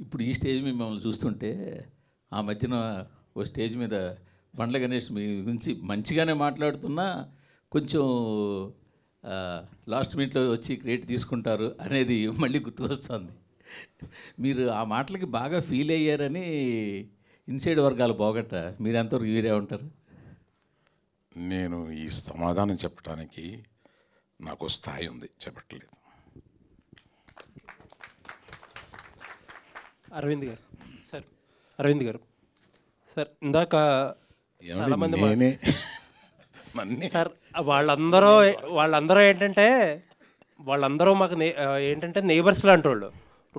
ఇప్పుడు ఈ స్టేజ్ మీద మిమ్మల్ని చూస్తుంటే ఆ మధ్యన ఓ స్టేజ్ మీద బండ్ల గణేష్ మీ గురించి మంచిగానే మాట్లాడుతున్నా కొంచెం లాస్ట్ మినిట్లో వచ్చి క్రెడిట్ తీసుకుంటారు అనేది మళ్ళీ గుర్తుకొస్తుంది. మీరు ఆ మాటలకి బాగా ఫీల్ అయ్యారని ఇన్సైడ్ వర్గాలు పోగట్ట మీరు ఎంతవరకు వీరే ఉంటారు? నేను ఈ సమాధానం చెప్పడానికి నాకు స్థాయి ఉంది, చెప్పట్లేదు. అరవింద్ గారు సార్ ఇందాక చాలామంది సార్ వాళ్ళందరూ ఏంటంటే వాళ్ళందరూ మాకు ఏంటంటే నేబర్స్ లాంటి వాళ్ళు.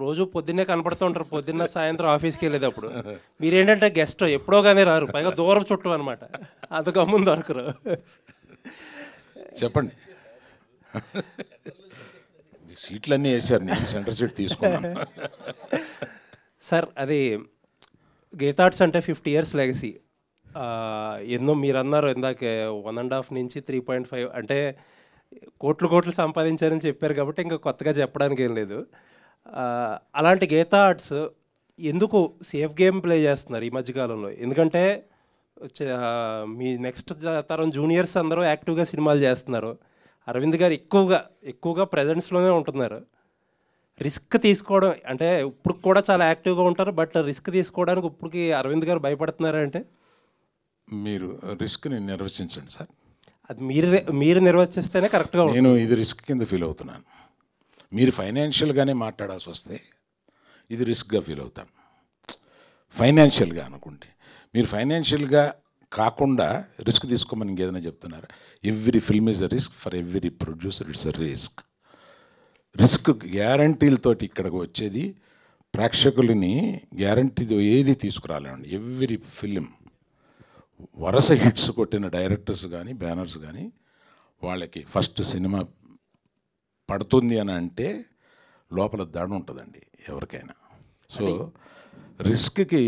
రోజు పొద్దున్నే కనపడుతూ ఉంటారు, పొద్దున్న సాయంత్రం ఆఫీస్కి వెళ్ళేటప్పుడు. మీరేంటంటే గెస్ట్ ఎప్పుడో కానీ రారు, పైగా దూరం చుట్టూ అనమాట, అది గమ్మున దొరకరు. చెప్పండి. సీట్లన్నీ వేసారు, నేను సెంటర్ సీట్ తీసుకున్నాను. సార్ అది గీతార్ట్స్ అంటే 50 years లెగసీ. ఎన్నో మీరు అన్నారు ఇందాక 1.5 నుంచి 3.5 అంటే కోట్లు సంపాదించారని చెప్పారు కాబట్టి ఇంకా కొత్తగా చెప్పడానికి ఏం లేదు. అలాంటి గీతార్ట్స్ ఎందుకు సేఫ్ గేమ్ ప్లే చేస్తున్నారు ఈ మధ్యకాలంలో? ఎందుకంటే మీ నెక్స్ట్ తరం జూనియర్స్ అందరూ యాక్టివ్గా సినిమాలు చేస్తున్నారు. అరవింద్ గారు ఎక్కువగా ప్రజెన్స్లోనే ఉంటున్నారు. రిస్క్ తీసుకోవడం అంటే ఇప్పుడు కూడా చాలా యాక్టివ్గా ఉంటారు, బట్ రిస్క్ తీసుకోవడానికి ఇప్పటికి అరవింద్ గారు భయపడుతున్నారా? అంటే మీరు రిస్క్ని నిర్వచించండి సార్. అది మీరు నిర్వచిస్తేనే కరెక్ట్గా ఉంటుంది. నేను ఇది రిస్క్ కింద ఫీల్ అవుతున్నాను. మీరు ఫైనాన్షియల్గానే మాట్లాడాల్సి వస్తే ఇది రిస్క్గా ఫీల్ అవుతాను. ఫైనాన్షియల్గా అనుకుంటే మీరు ఫైనాన్షియల్గా కాకుండా రిస్క్ తీసుకోమని ఇంకేదైనా చెప్తున్నారు. Every film is a risk, for every producer it's a risk. Risk గ్యారంటీలతోటి ఇక్కడికి వచ్చేది ప్రేక్షకులని గ్యారంటీతో ఏది తీసుకురాలేండి. ఎవ్రీ ఫిలిం వరుస హిట్స్ కొట్టిన డైరెక్టర్స్ కానీ బ్యానర్స్ కానీ వాళ్ళకి ఫస్ట్ సినిమా పడుతుంది అని అంటే లోపల దడ ఉంటుందండి ఎవరికైనా. సో రిస్క్కి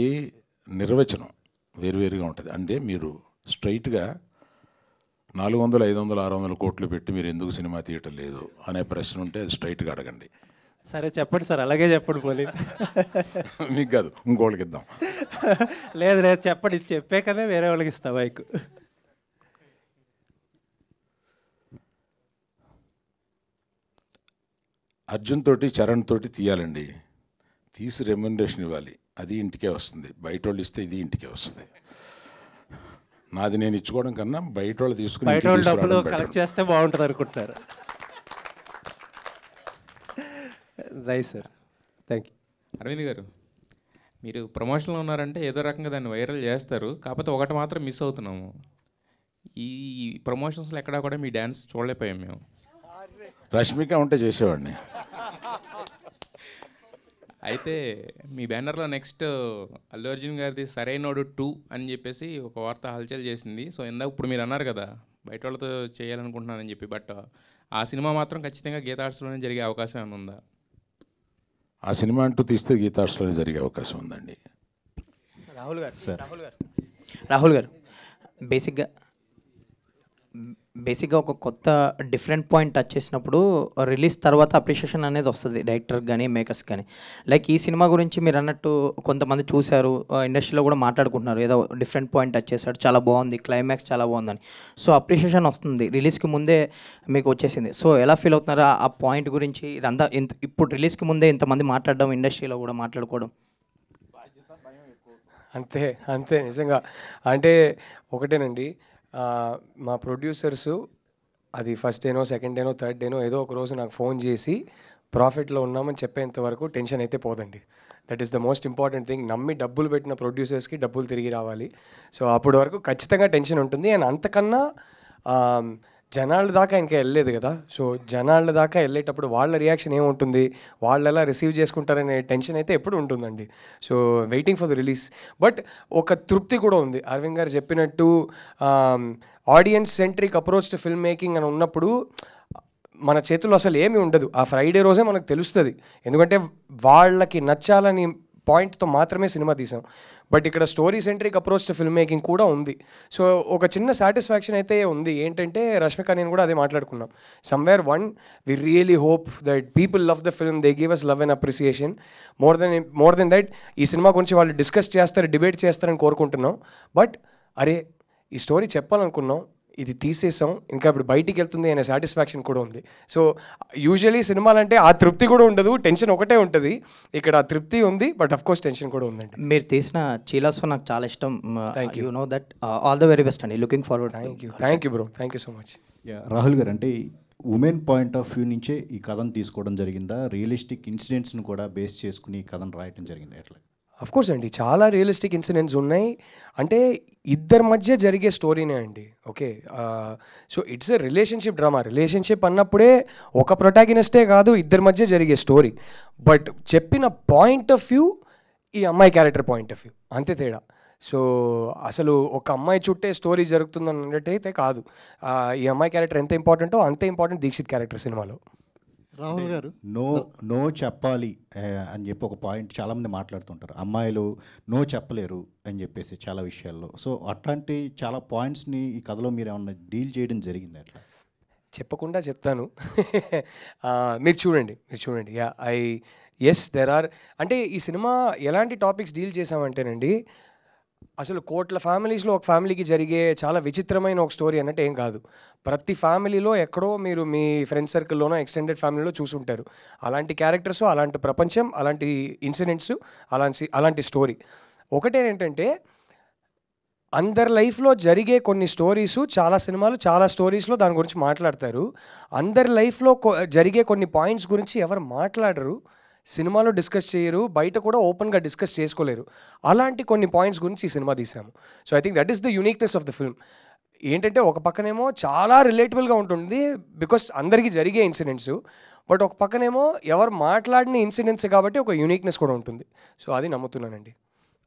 నిర్వచనం వేరువేరుగా ఉంటుంది. అంటే మీరు స్ట్రైట్గా 400, 500, 600 కోట్లు పెట్టి మీరు ఎందుకు సినిమా తీయటం లేదు అనే ప్రశ్న ఉంటే అది స్ట్రైట్గా అడగండి. సరే చెప్పండి సార్, అలాగే చెప్పండి. మళ్ళీ మీకు కాదు, ఇంకోళ్ళకి ఇద్దాం. లేదు చెప్పండి, చెప్పాకనే వేరే వాళ్ళకి ఇస్తా బైక్. అర్జున్ తోటి చరణ్ తోటి తీయాలండి, తీసి రెమ్యునరేషన్ ఇవ్వాలి, అది ఇంటికే వస్తుంది. బయట వాళ్ళు ఇస్తే ఇది ఇంటికే వస్తుంది. నాది నేను ఇచ్చుకోవడం కన్నా బయట వాళ్ళు తీసుకుని బయట వాళ్ళు డబ్బులు కలెక్ట్ చేస్తే బాగుంటుంది అనుకుంటున్నారు. Right sir, thank you. Aravind గారు, మీరు ప్రమోషన్లో ఉన్నారంటే ఏదో రకంగా దాన్ని వైరల్ చేస్తారు. కాకపోతే ఒకటి మాత్రం మిస్ అవుతున్నాము, ఈ ప్రమోషన్స్లో ఎక్కడా కూడా మీ డ్యాన్స్ చూడలేకపోయాం మేము. రష్మిక ఉంటే చేసేవాడిని. అయితే మీ బ్యానర్లో నెక్స్ట్ అల్లు అర్జున్ గారిది సరైనోడు 2 అని చెప్పేసి ఒక వార్త హల్చల్ చేసింది. సో ఇందాక ఇప్పుడు మీరు అన్నారు కదా బయట వాళ్ళతో చేయాలనుకుంటున్నానని చెప్పి, బట్ ఆ సినిమా మాత్రం ఖచ్చితంగా గీతార్ట్స్లోనే జరిగే అవకాశం ఏమైనా ఉందా? ఆ సినిమా అంటూ తీస్తే గీతార్ట్స్లోనే జరిగే అవకాశం ఉందండి. రాహుల్ గారు బేసిక్గా ఒక కొత్త డిఫరెంట్ పాయింట్ టచ్ చేసినప్పుడు రిలీజ్ తర్వాత అప్రిషియేషన్ అనేది వస్తుంది డైరెక్టర్ కానీ మేకర్స్ కానీ. లైక్ ఈ సినిమా గురించి మీరు అన్నట్టు కొంతమంది చూశారు, ఇండస్ట్రీలో కూడా మాట్లాడుకుంటున్నారు, ఏదో డిఫరెంట్ పాయింట్ టచ్ చేశాడు, చాలా బాగుంది, క్లైమాక్స్ చాలా బాగుందని. సో అప్రిషియేషన్ వస్తుంది, రిలీజ్కి ముందే మీకు వచ్చేసింది. సో ఎలా ఫీల్ అవుతున్నారా ఆ పాయింట్ గురించి? ఇదంతా ఇప్పుడు రిలీజ్కి ముందే ఇంతమంది మాట్లాడడం, ఇండస్ట్రీలో కూడా మాట్లాడుకోవడం. అంతే నిజంగా. అంటే ఒకటేనండి, మా ప్రొడ్యూసర్సు అది ఫస్ట్ డేనో, సెకండ్ డేనో, థర్డ్ డేనో ఏదో ఒక రోజు నాకు ఫోన్ చేసి ప్రాఫిట్లో ఉన్నామని చెప్పేంత వరకు టెన్షన్ అయితే పోదండి. That is the most important thing. నమ్మి డబ్బులు పెట్టిన ప్రొడ్యూసర్స్కి డబ్బులు తిరిగి రావాలి. సో అప్పటి వరకు ఖచ్చితంగా టెన్షన్ ఉంటుంది. అండ్ అంతకన్నా జనాల దాకా ఇంకా వెళ్ళలేదు కదా. సో జనాల దాకా వెళ్ళేటప్పుడు వాళ్ళ రియాక్షన్ ఏముంటుంది, వాళ్ళు ఎలా రిసీవ్ చేసుకుంటారనే టెన్షన్ అయితే ఎప్పుడు ఉంటుందండి. So waiting for the release. But ఒక తృప్తి కూడా ఉంది. అరవింద్ గారు చెప్పినట్టు audience centric approach to film making అని ఉన్నప్పుడు మన చేతుల్లో అసలు ఏమీ ఉండదు. ఆ ఫ్రైడే రోజే మనకు తెలుస్తుంది. ఎందుకంటే వాళ్ళకి నచ్చాలని పాయింట్తో మాత్రమే సినిమా తీసాం. బట్ ఇక్కడ story centric approach to film making కూడా ఉంది. సో ఒక చిన్న సాటిస్ఫాక్షన్ అయితే ఉంది. ఏంటంటే రష్మిక నేను కూడా అదే మాట్లాడుకున్నాం. Somewhere we really hope that people love the film, they give us love and appreciation. More than that ఈ సినిమా గురించి వాళ్ళు డిస్కస్ చేస్తారు, డిబేట్ చేస్తారని కోరుకుంటున్నాం. బట్ అరే ఈ స్టోరీ చెప్పాలనుకున్నాం, ఇది తీసేసాం, ఇంకా ఇప్పుడు బయటికి వెళ్తుంది అనే సాటిస్ఫాక్షన్ కూడా ఉంది. సో యూజువలీ సినిమాలంటే ఆ తృప్తి కూడా ఉండదు, టెన్షన్ ఒకటే ఉంటుంది. ఇక్కడ ఆ తృప్తి ఉంది, బట్ అఫ్ కోర్స్ టెన్షన్ కూడా ఉందండి. మీరు తీసిన చీలాసో నాకు చాలా ఇష్టం. Thank you. You know that. All the very best అండి. Looking forward. Thank you bro, thank you so much. Rahul గారు, అంటే ఉమెన్ పాయింట్ ఆఫ్ వ్యూ నుంచే ఈ కథను తీసుకోవడం జరిగిందా? రియలిస్టిక్ ఇన్సిడెంట్స్ను కూడా బేస్ చేసుకుని ఈ కథను రాయటం జరిగింది ఎట్లా? అఫ్ కోర్స్ అండి, చాలా రియలిస్టిక్ ఇన్సిడెంట్స్ ఉన్నాయి. అంటే ఇద్దరి మధ్య జరిగే స్టోరీనే అండి. Okay, so it's a relationship drama. Relationship అన్నప్పుడే ఒక ప్రొటాగనిస్టే కాదు, ఇద్దరి మధ్య జరిగే స్టోరీ. బట్ చెప్పిన పాయింట్ ఆఫ్ వ్యూ ఈ అమ్మాయి క్యారెక్టర్ పాయింట్ ఆఫ్ వ్యూ, అంతే తేడా. సో అసలు ఒక అమ్మాయి చుట్టే స్టోరీ జరుగుతుందని అన్నట్టయితే కాదు. ఈ అమ్మాయి క్యారెక్టర్ ఎంత ఇంపార్టెంటో అంతే ఇంపార్టెంట్ దీక్షిత్ క్యారెక్టర్ సినిమాలో. రాహుల్ గారు, నో చెప్పాలి అని చెప్పి ఒక పాయింట్ చాలామంది మాట్లాడుతుంటారు. అమ్మాయిలు నో చెప్పలేరు అని చెప్పేసి చాలా విషయాల్లో. సో అట్లాంటి చాలా పాయింట్స్ని ఈ కథలో మీరు ఏమన్నా డీల్ చేయడం జరిగింది అట్లా? చెప్పకుండా చెప్తాను. మీరు చూడండి. ఎస్ దెర్ ఆర్, అంటే ఈ సినిమా ఎలాంటి టాపిక్స్ డీల్ చేసామంటేనండి, అసలు కోట్ల ఫ్యామిలీస్లో ఒక ఫ్యామిలీకి జరిగే చాలా విచిత్రమైన ఒక స్టోరీ అన్నట్టు ఏం కాదు. ప్రతి ఫ్యామిలీలో ఎక్కడో మీరు మీ ఫ్రెండ్ సర్కిల్లోనో ఎక్స్టెండెడ్ ఫ్యామిలీలో చూసుంటారు. అలాంటి క్యారెక్టర్స్, అలాంటి ప్రపంచం, అలాంటి ఇన్సిడెంట్స్, అలాంటి స్టోరీ. ఒకటేంటంటే అందరి లైఫ్లో జరిగే కొన్ని స్టోరీస్, చాలా సినిమాలు చాలా స్టోరీస్లో దాని గురించి మాట్లాడతారు. అందరి లైఫ్లో జరిగే కొన్ని పాయింట్స్ గురించి ఎవరు మాట్లాడరు, సినిమాలో డిస్కస్ చేయరు, బయట కూడా ఓపెన్గా డిస్కస్ చేసుకోలేరు. అలాంటి కొన్ని పాయింట్స్ గురించి ఈ సినిమా తీసాము. So I think that is the uniqueness of the film. ఏంటంటే ఒక పక్కనేమో చాలా రిలేటబుల్గా ఉంటుంది బికాస్ అందరికీ జరిగే ఇన్సిడెంట్స్, బట్ ఒక పక్కనేమో ఎవరు మాట్లాడిన ఇన్సిడెంట్స్ కాబట్టి ఒక యూనిక్నెస్ కూడా ఉంటుంది. సో అది నమ్ముతున్నానండి.